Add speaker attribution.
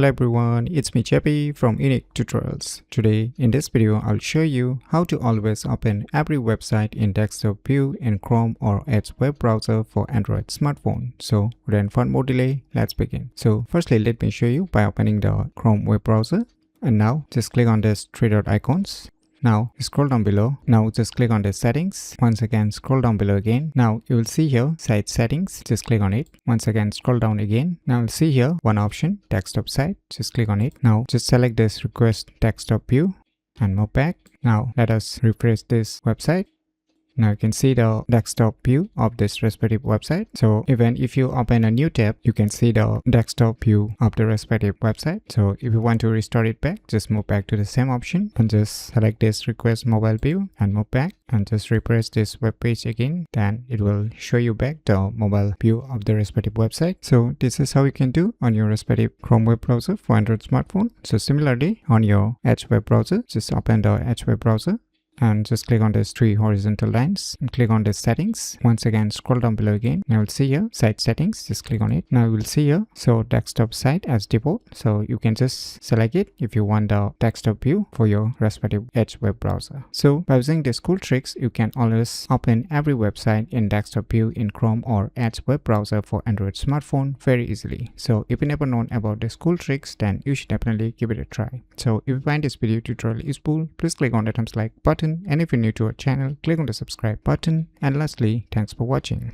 Speaker 1: Hello everyone, it's me JP from UniqueTutorials. Today in this video I'll show you how to always open every website in desktop view in Chrome or Edge web browser for Android smartphone. So without more delay, let's begin. So firstly, let me show you by opening the Chrome web browser. And now just click on this three dot icons. Now scroll down below. Now just click on the settings. Once again scroll down below again. Now you will see here site settings. Just click on it. Once again scroll down again. Now you'll see here one option, desktop site. Just click on it. Now just select this request desktop view and move back. Now let us refresh this website. Now you can see the desktop view of this respective website. So even if you open a new tab, you can see the desktop view of the respective website. So if you want to restore it back, just move back to the same option and just select this request mobile view and move back and just refresh this web page again. Then it will show you back the mobile view of the respective website. So this is how you can do on your respective Chrome web browser for Android smartphone. So similarly on your Edge web browser, just open the Edge web browser and just click on these three horizontal lines and click on the settings. Once again scroll down below again. Now you'll see here site settings. Just click on it. Now you will see here so desktop site as default. So you can just select it if you want the desktop view for your respective Edge web browser. So by using these cool tricks, you can always open every website in desktop view in Chrome or Edge web browser for Android smartphone very easily. So if you never known about these cool tricks, then you should definitely give it a try. So if you find this video tutorial useful, please click on the thumbs like button. And if you're new to our channel, click on the subscribe button. And lastly, thanks for watching.